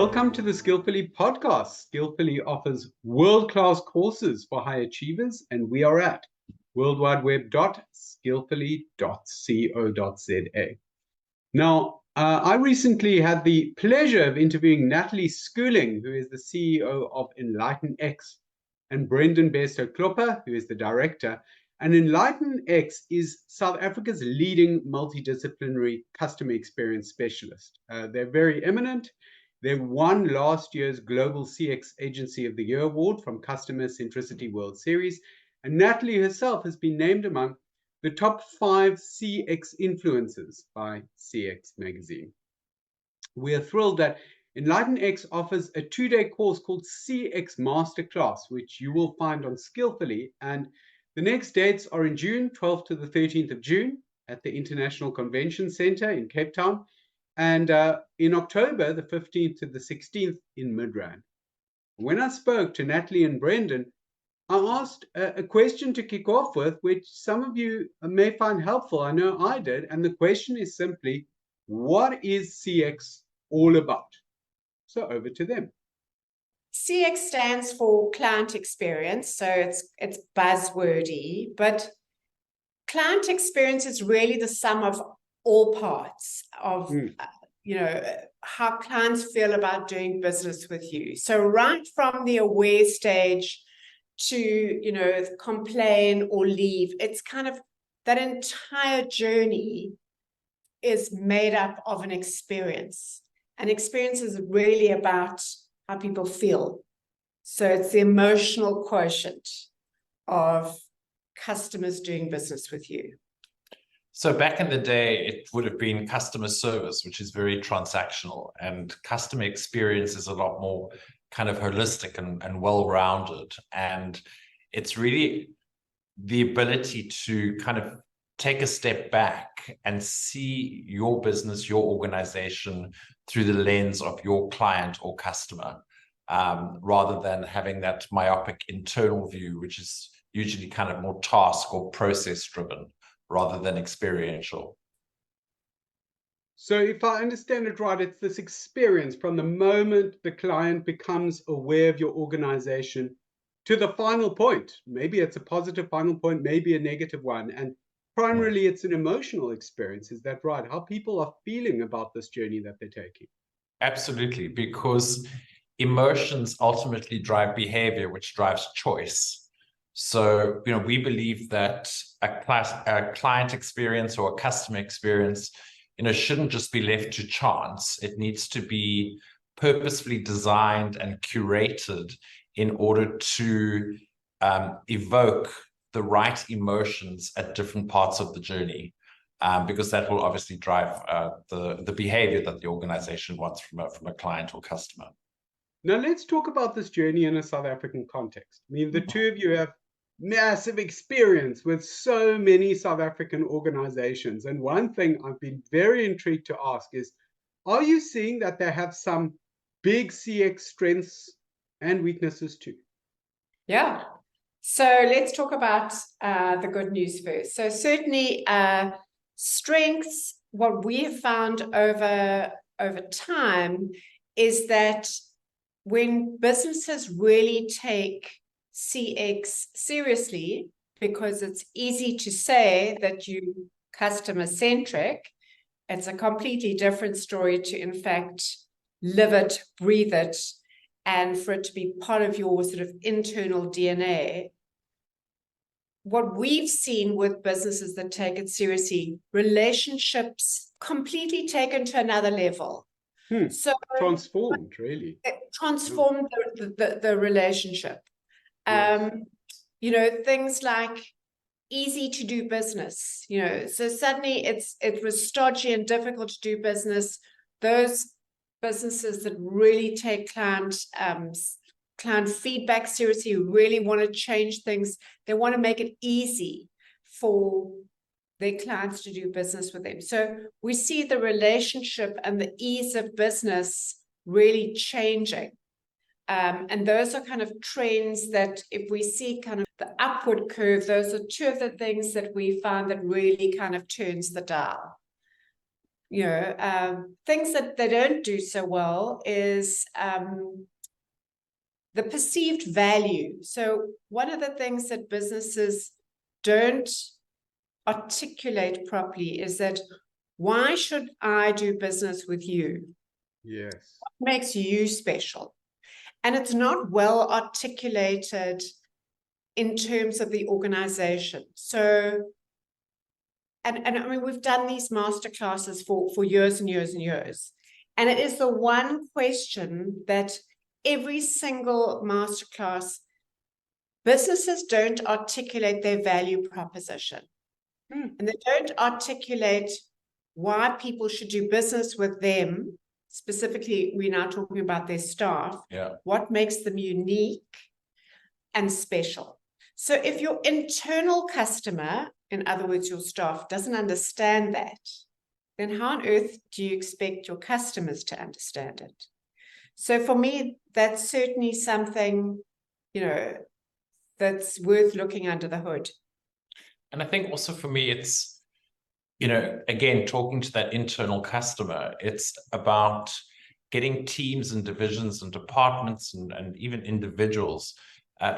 Welcome to the Skillfully podcast. Skillfully offers world-class courses for high achievers, and we are at worldwideweb.skillfully.co.za. Now, I recently had the pleasure of interviewing Nathalie, who is the CEO of nlightenCX, and Brendon Bairstow-Klopper, who is the director. And nlightenCX is South Africa's leading multidisciplinary customer experience specialist. They're very eminent. They won last year's Global CX Agency of the Year award from Customer Centricity World Series. And Nathalie herself has been named among the top 5 CX influencers by CX magazine. We are thrilled that nlightenCX offers a 2-day course called CX Masterclass, which you will find on Skillfully. And the next dates are in June, 12th to the 13th of June at the International Convention Center in Cape Town, and in October, the 15th to the 16th in Midrand. When I spoke to Nathalie and Brendon, I asked a question to kick off with, which some of you may find helpful. I know I did. And the question is simply, what is CX all about? So over to them. CX stands for client experience. So it's buzzwordy, but client experience is really the sum of all parts of how clients feel about doing business with you. So right from the aware stage to complain or leave, it's kind of that entire journey is made up of an experience. And experience is really about how people feel. So it's the emotional quotient of customers doing business with you. So back in the day, it would have been customer service, which is very transactional, and customer experience is a lot more kind of holistic and well-rounded. And it's really the ability to kind of take a step back and see your business, your organization through the lens of your client or customer, rather than having that myopic internal view, which is usually kind of more task or process driven, rather than experiential. So if I understand it right, it's this experience from the moment the client becomes aware of your organization to the final point. Maybe it's a positive final point, maybe a negative one. And primarily it's an emotional experience. Is that right? How people are feeling about this journey that they're taking. Absolutely, because emotions ultimately drive behavior, which drives choice. So, we believe that a client experience or a customer experience, shouldn't just be left to chance. It needs to be purposefully designed and curated in order to evoke the right emotions at different parts of the journey, because that will obviously drive the behavior that the organization wants from a client or customer. Now, let's talk about this journey in a South African context. I mean, the two of you have massive experience with so many South African organizations. And one thing I've been very intrigued to ask is, are you seeing that they have some big CX strengths and weaknesses too? Yeah. So let's talk about the good news first. So certainly strengths, what we have found over time is that when businesses really take CX seriously, because it's easy to say that you're customer-centric, it's a completely different story to, in fact, live it, breathe it, and for it to be part of your sort of internal DNA. What we've seen with businesses that take it seriously, relationships completely taken to another level. So transformed, really. It transformed the relationship. Things like easy to do business, so suddenly it was stodgy and difficult to do business. Those businesses that really take client feedback seriously, really want to change things, they want to make it easy for their clients to do business with them. So we see the relationship and the ease of business really changing. And those are kind of trends that if we see kind of the upward curve, those are two of the things that we found that really kind of turns the dial. things that they don't do so well is the perceived value. So one of the things that businesses don't articulate properly is that, why should I do business with you? Yes. What makes you special? And it's not well articulated in terms of the organization. So, and I mean, we've done these masterclasses for years and years and years. And it is the one question that every single masterclass, businesses don't articulate their value proposition. And they don't articulate why people should do business with them. Specifically, we're now talking about their staff. Yeah. What makes them unique and special? So if your internal customer, in other words, your staff, doesn't understand that, then how on earth do you expect your customers to understand it? So for me, that's certainly something, that's worth looking under the hood. And I think also for me, it's, again, talking to that internal customer, it's about getting teams and divisions and departments and even individuals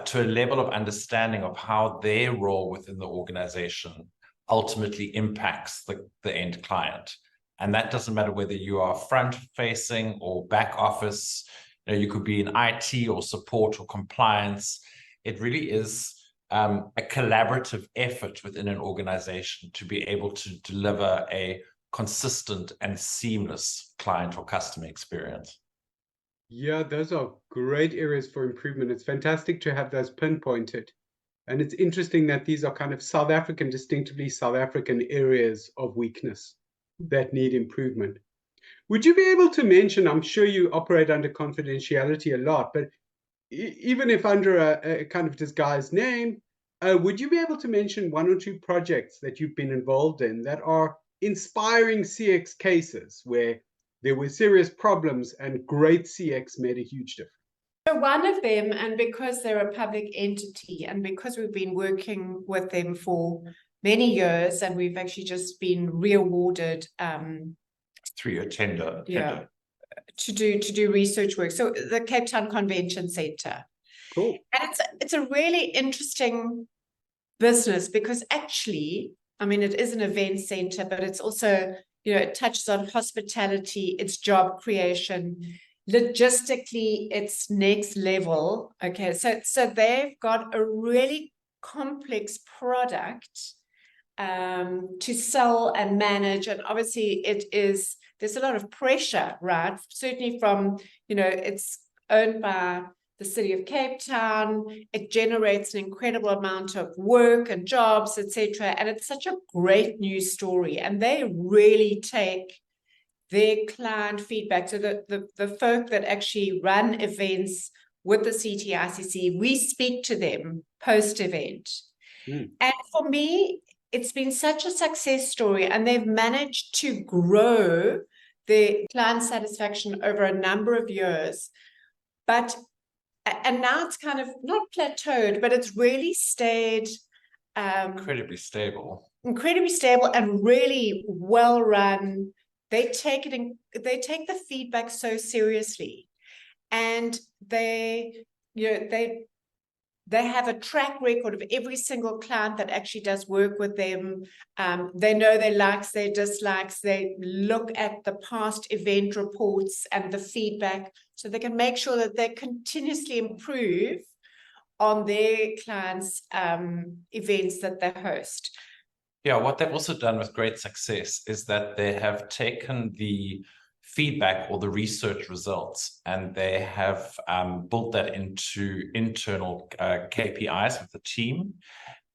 to a level of understanding of how their role within the organization ultimately impacts the end client. And that doesn't matter whether you are front-facing or back office, you could be in IT or support or compliance. It really is a collaborative effort within an organization to be able to deliver a consistent and seamless client or customer experience. Yeah, those are great areas for improvement. It's fantastic to have those pinpointed. And it's interesting that these are kind of distinctively South African areas of weakness that need improvement. Would you be able to mention, I'm sure you operate under confidentiality a lot, but even if under a kind of disguised name, would you be able to mention one or two projects that you've been involved in that are inspiring CX cases where there were serious problems and great CX made a huge difference? So one of them, and because they're a public entity and because we've been working with them for many years and we've actually just been re-awarded 3-year tender. Yeah, to do research work. So the Cape Town Convention Centre. Cool. And it's a really interesting business because actually, I mean, it is an event center, but it's also, it touches on hospitality, it's job creation, logistically, it's next level. Okay, so they've got a really complex product to sell and manage, and obviously there's a lot of pressure, right? Certainly from, it's owned by the city of Cape Town. It generates an incredible amount of work and jobs, etc. And it's such a great news story. And they really take their client feedback. So the folk that actually run events with the CTICC, we speak to them post-event. And for me, it's been such a success story, and they've managed to grow their client satisfaction over a number of years. And now it's kind of not plateaued, but it's really stayed Incredibly stable and really well run. They take the feedback so seriously, and they have a track record of every single client that actually does work with them. They know their likes, their dislikes. They look at the past event reports and the feedback so they can make sure that they continuously improve on their clients' events that they host. Yeah, what they've also done with great success is that they have taken the feedback or the research results and they have built that into internal KPIs with the team.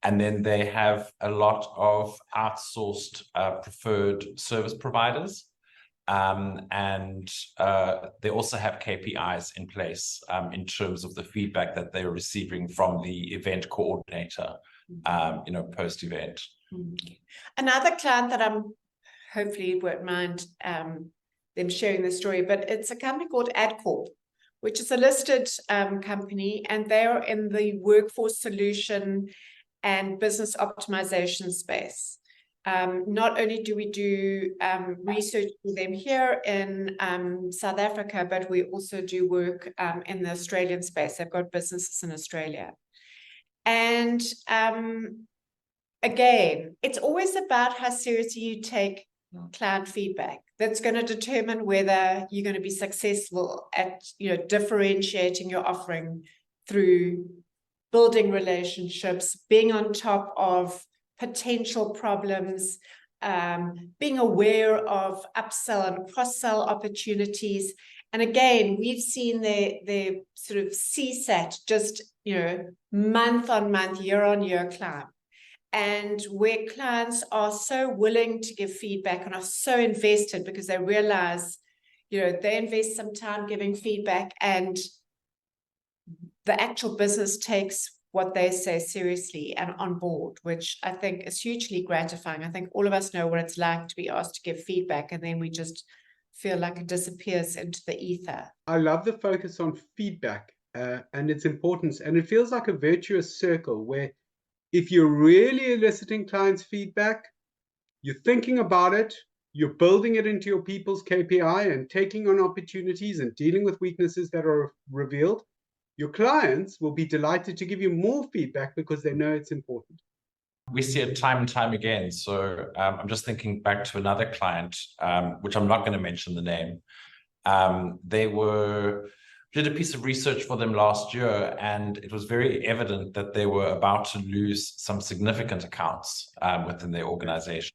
And then they have a lot of outsourced preferred service providers. And they also have KPIs in place in terms of the feedback that they're receiving from the event coordinator, post-event. Another client that I'm hopefully won't mind them sharing the story, but it's a company called AdCorp, which is a listed company, and they're in the workforce solution and business optimization space. Not only do we do research for them here in South Africa, but we also do work in the Australian space. They've got businesses in Australia. And again, it's always about how seriously you take client feedback. That's going to determine whether you're going to be successful at, differentiating your offering through building relationships, being on top of potential problems, being aware of upsell and cross-sell opportunities. And again, we've seen their sort of CSAT just, month on month, year on year climb. And where clients are so willing to give feedback and are so invested because they realize, they invest some time giving feedback and the actual business takes what they say seriously and on board, which I think is hugely gratifying. I think all of us know what it's like to be asked to give feedback and then we just feel like it disappears into the ether. I love the focus on feedback and its importance. And it feels like a virtuous circle where if you're really eliciting clients' feedback, you're thinking about it, you're building it into your people's KPI and taking on opportunities and dealing with weaknesses that are revealed, your clients will be delighted to give you more feedback because they know it's important. We see it time and time again. So I'm just thinking back to another client, which I'm not going to mention the name. Did a piece of research for them last year, and it was very evident that they were about to lose some significant accounts within their organization.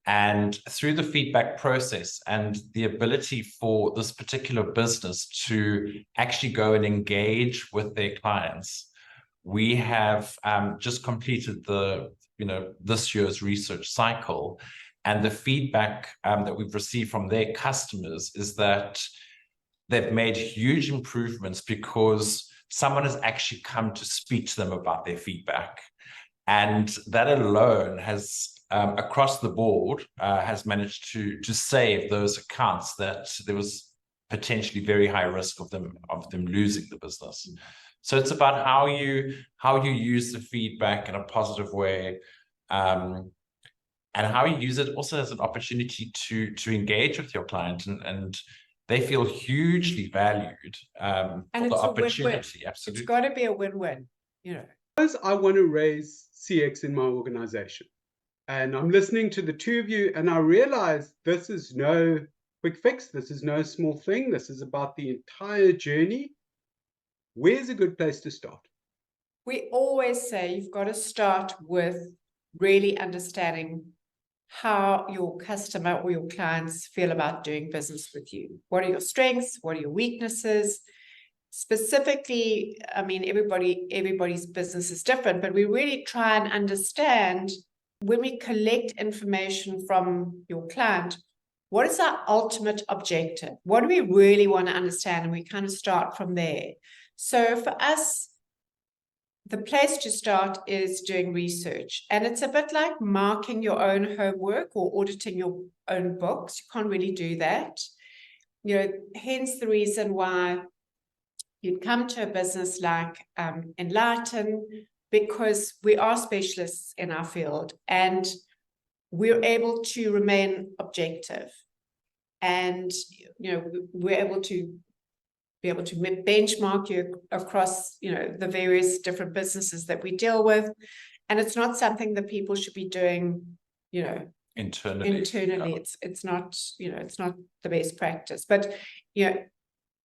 And through the feedback process and the ability for this particular business to actually go and engage with their clients, we have just completed this year's research cycle. And the feedback that we've received from their customers is that they've made huge improvements because someone has actually come to speak to them about their feedback. And that alone has, across the board, has managed to save those accounts that there was potentially very high risk of them losing the business. So it's about how you use the feedback in a positive way, and how you use it also as an opportunity to engage with your client and they feel hugely valued for the opportunity. Absolutely. It's got to be a win-win, Suppose I want to raise CX in my organization and I'm listening to the two of you and I realize this is no quick fix. This is no small thing. This is about the entire journey. Where's a good place to start? We always say you've got to start with really understanding how your customer or your clients feel about doing business with you. What are your strengths? What are your weaknesses? Specifically, I mean, everybody's business is different, but we really try and understand when we collect information from your client, what is our ultimate objective? What do we really want to understand? And we kind of start from there. So for us, the place to start is doing research. And it's a bit like marking your own homework or auditing your own books. You can't really do that. Hence the reason why you'd come to a business like Enlighten, because we are specialists in our field and we're able to remain objective. And, we're able to benchmark you across, the various different businesses that we deal with. And it's not something that people should be doing, internally. It's not, it's not the best practice. But,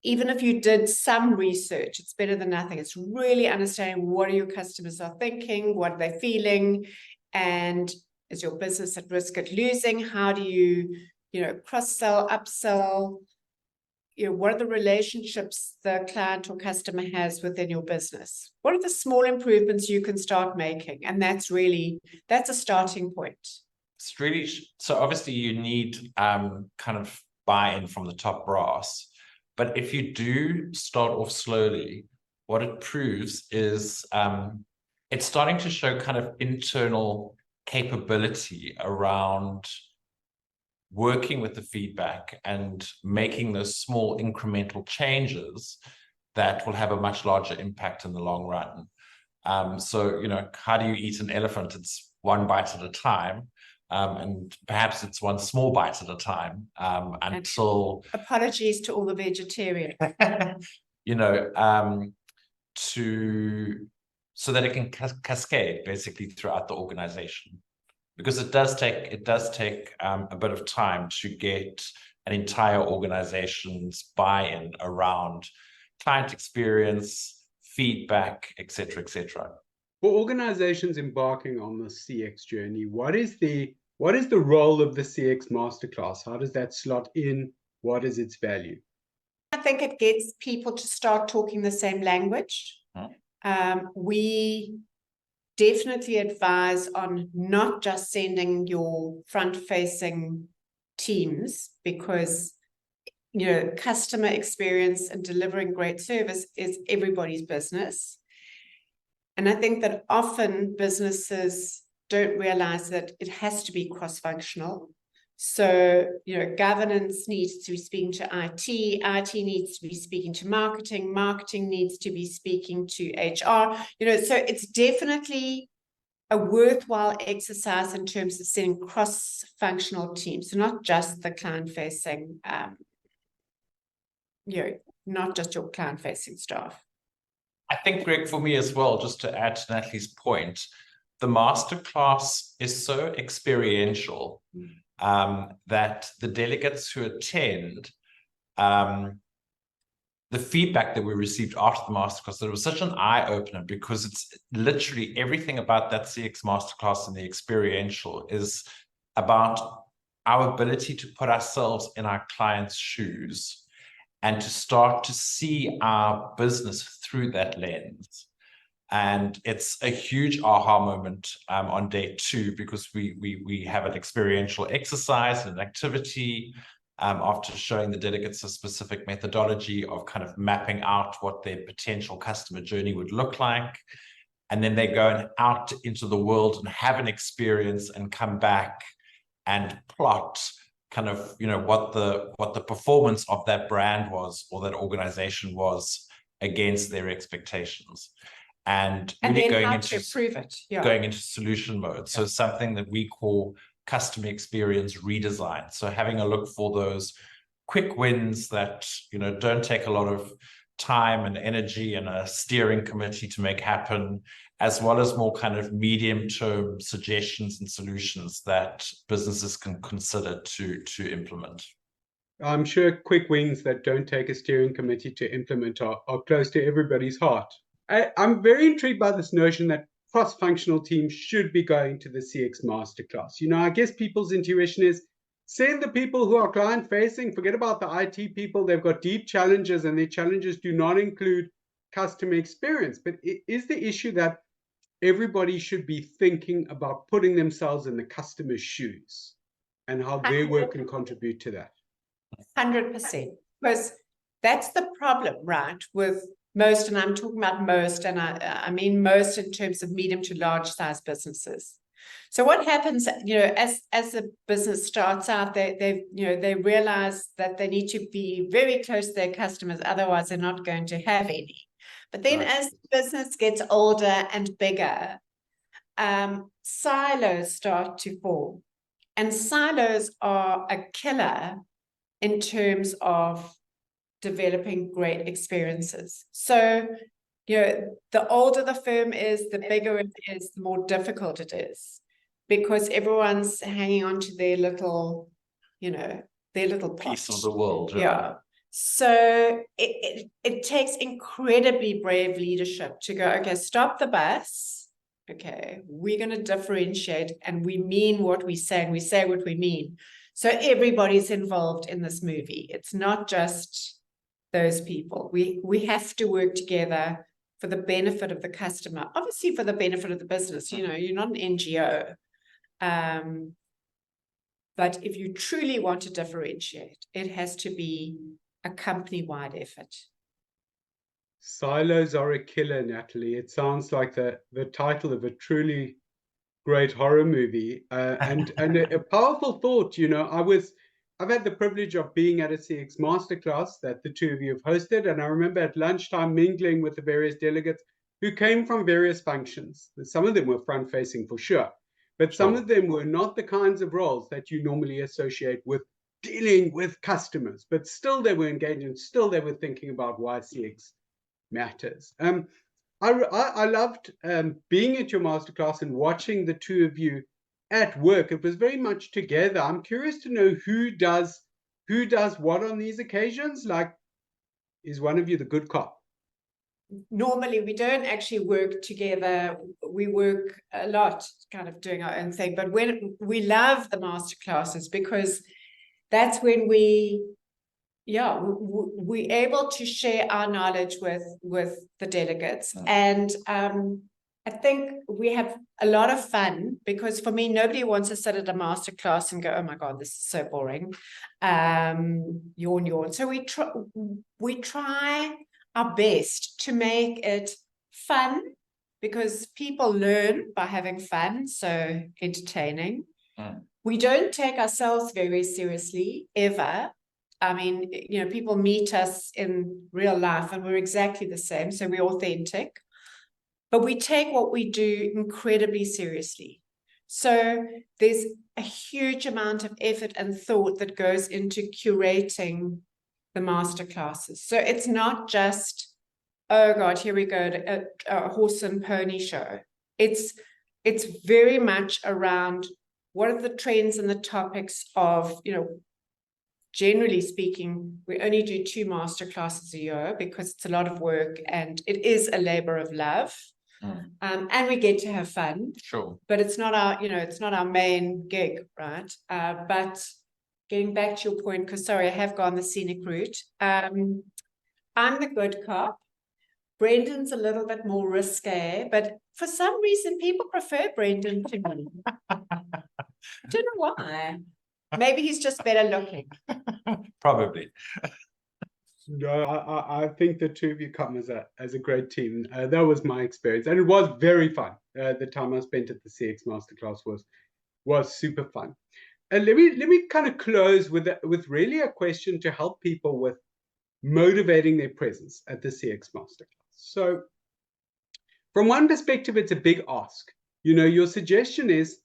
even if you did some research, it's better than nothing. It's really understanding what are your customers are thinking, what are they feeling, and is your business at risk of losing? How do you, cross-sell, upsell? What are the relationships the client or customer has within your business? What are the small improvements you can start making? And that's a starting point. It's really, so obviously you need kind of buy-in from the top brass. But if you do start off slowly, what it proves is it's starting to show kind of internal capability around working with the feedback and making those small incremental changes that will have a much larger impact in the long run. So, how do you eat an elephant? It's one bite at a time. and perhaps it's one small bite at a time, until apologies to all the vegetarians. you know, so that it can cascade basically throughout the organization, because it does take a bit of time to get an entire organization's buy-in around client experience, feedback, etc., etc. For organizations embarking on the CX journey, what is the role of the CX masterclass? How does that slot in? What is its value? I think it gets people to start talking the same language. We definitely advise on not just sending your front-facing teams, because customer experience and delivering great service is everybody's business. And I think that often businesses don't realize that it has to be cross-functional. So, governance needs to be speaking to IT needs to be speaking to marketing needs to be speaking to HR, so it's definitely a worthwhile exercise in terms of setting cross-functional teams, so not just the client-facing, not just your client-facing staff. I think, Greg, for me as well, just to add to Nathalie's point, the masterclass is so experiential that the delegates who attend, the feedback that we received after the masterclass, that it was such an eye-opener, because it's literally everything about that CX masterclass and the experiential is about our ability to put ourselves in our clients' shoes and to start to see our business through that lens. And it's a huge aha moment on day 2, because we have an experiential exercise and an activity after showing the delegates a specific methodology of kind of mapping out what their potential customer journey would look like. And then they go out into the world and have an experience and come back and plot kind of, what the performance of that brand was, or that organization was, against their expectations. And really going into improve it. Going into solution mode. So something that we call customer experience redesign. So having a look for those quick wins that, don't take a lot of time and energy and a steering committee to make happen, as well as more kind of medium-term suggestions and solutions that businesses can consider to implement. I'm sure quick wins that don't take a steering committee to implement are close to everybody's heart. I'm very intrigued by this notion that cross-functional teams should be going to the CX masterclass. I guess people's intuition is send the people who are client-facing, forget about the IT people. They've got deep challenges, and their challenges do not include customer experience. But is the issue that everybody should be thinking about putting themselves in the customer's shoes and how their work can contribute to that? 100%. Because that's the problem, right, with most, and I'm talking about most, and I mean most in terms of medium to large size businesses. So what happens, as the business starts out, they realize that they need to be very close to their customers, otherwise they're not going to have any. But then as the business gets older and bigger, silos start to form. And silos are a killer in terms of developing great experiences. So, the older the firm is, the bigger it is, the more difficult it is, because everyone's hanging on to their little, piece of the world. Yeah. So it takes incredibly brave leadership to go, okay, stop the bus. Okay, we're going to differentiate, and we mean what we say, and we say what we mean. So everybody's involved in this movie. It's not just those people. We have to work together for the benefit of the customer, obviously for the benefit of the business. You're not an NGO. But if you truly want to differentiate, it has to be a company-wide effort. Silos are a killer, Nathalie. It sounds like the title of a truly great horror movie, and a powerful thought. I've had the privilege of being at a CX masterclass that the two of you have hosted, and I remember at lunchtime mingling with the various delegates who came from various functions. Some of them were front-facing for sure, but some Sure. of them were not the kinds of roles that you normally associate with dealing with customers, but still they were engaged and still they were thinking about why CX matters. I loved being at your masterclass and watching the two of you at work. It was very much together. I'm curious to know who does what on these occasions. Like, is one of you the good cop? Normally we don't actually work together. We work a lot kind of doing our own thing, but when we love the master classes, because that's when we're able to share our knowledge with the delegates. And I think we have a lot of fun, because for me, nobody wants to sit at a master class and go, oh my God, this is so boring. Yawn. So we try our best to make it fun, because people learn by having fun, so entertaining. We don't take ourselves very seriously, ever. I mean, people meet us in real life and we're exactly the same, so we're authentic. But we take what we do incredibly seriously. So there's a huge amount of effort and thought that goes into curating the master classes. So it's not just, oh God, here we go, a horse and pony show. It's very much around what are the trends and the topics of, generally speaking, we only do 2 master classes a year because it's a lot of work and it is a labor of love. And we get to have fun. Sure. But it's not our main gig, right? But getting back to your point, because sorry, I have gone the scenic route. I'm the good cop. Brendon's a little bit more risque, but for some reason people prefer Brendon to me. I don't know why. Maybe he's just better looking. Probably. No, I think the two of you come as a great team. That was my experience, and it was very fun. The time I spent at the CX Masterclass was super fun. And let me kind of close with really a question to help people with motivating their presence at the CX Masterclass. So, from one perspective, it's a big ask. Your suggestion is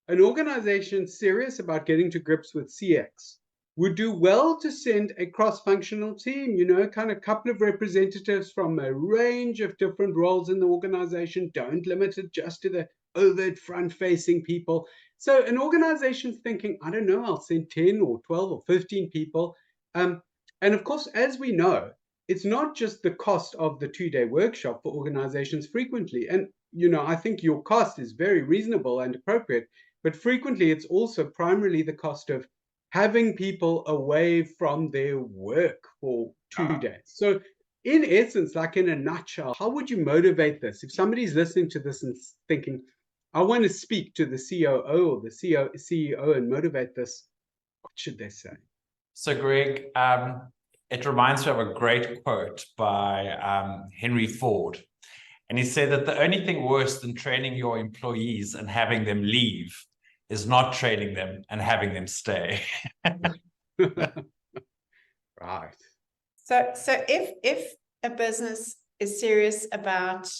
an organization serious about getting to grips with CX would do well to send a cross-functional team, kind of a couple of representatives from a range of different roles in the organization. Don't limit it just to the overt front-facing people. So an organization's thinking, I don't know, I'll send 10 or 12 or 15 people. And of course, as we know, it's not just the cost of the 2-day workshop for organizations frequently. And, I think your cost is very reasonable and appropriate, but frequently it's also primarily the cost of having people away from their work for 2 days. So in essence, like in a nutshell, how would you motivate this? If somebody's listening to this and thinking, I want to speak to the COO or the CEO and motivate this, what should they say? So Greg, it reminds me of a great quote by Henry Ford. And he said that the only thing worse than training your employees and having them leave is not training them and having them stay. Right. So if a business is serious about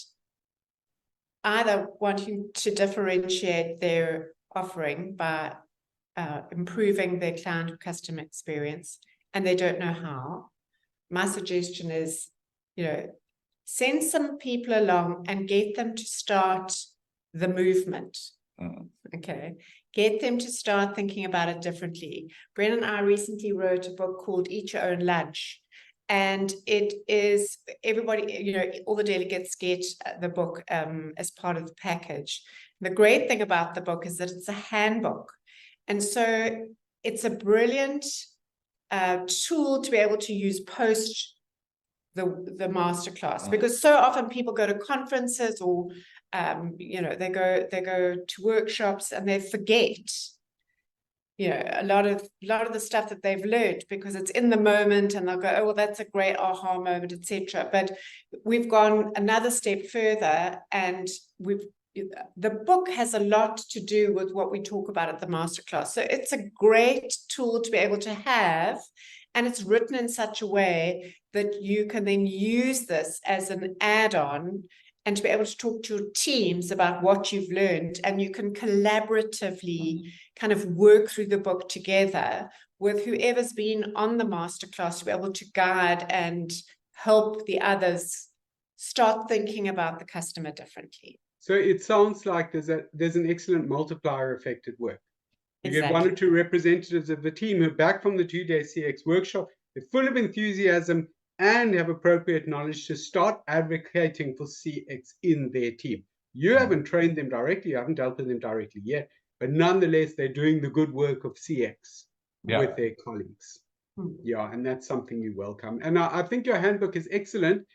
either wanting to differentiate their offering by improving their client or customer experience, and they don't know how, my suggestion is, send some people along and get them to start the movement. Okay, get them to start thinking about it differently. Brendon and I recently wrote a book called Eat Your Own Lunch, and it is everybody, all the delegates get the book as part of the package. The great thing about the book is that it's a handbook, and so it's a brilliant tool to be able to use post the masterclass, because so often people go to conferences or they go to workshops and they forget a lot of the stuff that they've learned because it's in the moment, and they'll go, oh well, that's a great aha moment, etc. But we've gone another step further, and the book has a lot to do with what we talk about at the masterclass. So it's a great tool to be able to have, and it's written in such a way that you can then use this as an add-on and to be able to talk to your teams about what you've learned, and you can collaboratively kind of work through the book together with whoever's been on the masterclass to be able to guide and help the others start thinking about the customer differently. So it sounds like there's an excellent multiplier effect at work. You get one or two representatives of the team who are back from the 2-day CX workshop, they're full of enthusiasm and have appropriate knowledge to start advocating for CX in their team. You haven't trained them directly, you haven't dealt with them directly yet, but nonetheless, they're doing the good work of CX with their colleagues. Yeah, and that's something you welcome. And I think your handbook is excellent.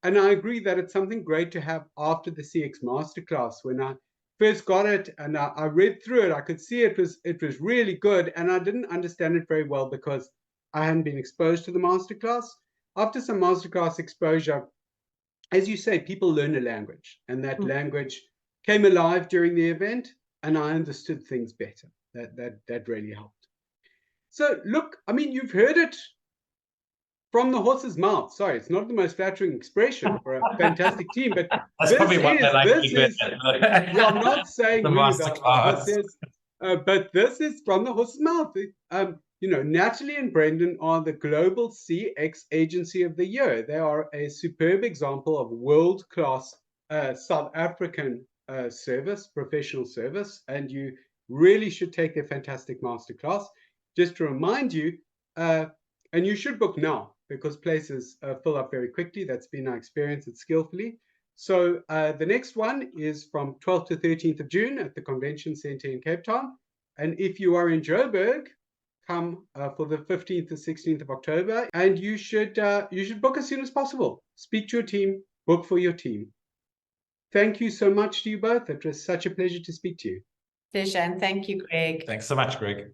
And I agree that it's something great to have after the CX masterclass. When I first got it and I read through it, I could see it was really good. And I didn't understand it very well because I hadn't been exposed to the masterclass. After some masterclass exposure, as you say, people learn a language, and that language came alive during the event, and I understood things better. That really helped. So look, I mean, you've heard it from the horse's mouth. Sorry, it's not the most flattering expression for a fantastic team, but that's probably what I like. Yeah, I'm not saying the masterclass. But this is from the horse's mouth. You know, Nathalie and Brendon are the Global CX Agency of the Year. They are a superb example of world-class South African professional service, and you really should take their fantastic masterclass. Just to remind you, and you should book now because places fill up very quickly. That's been our experience at Skillfully. So the next one is from 12th to 13th of June at the Convention Center in Cape Town. And if you are in Joburg, come for the 15th to 16th of October. And you should book as soon as possible. Speak to your team, book for your team. Thank you so much to you both. It was such a pleasure to speak to you. Pleasure, and thank you, Greg. Thanks so much, Greg.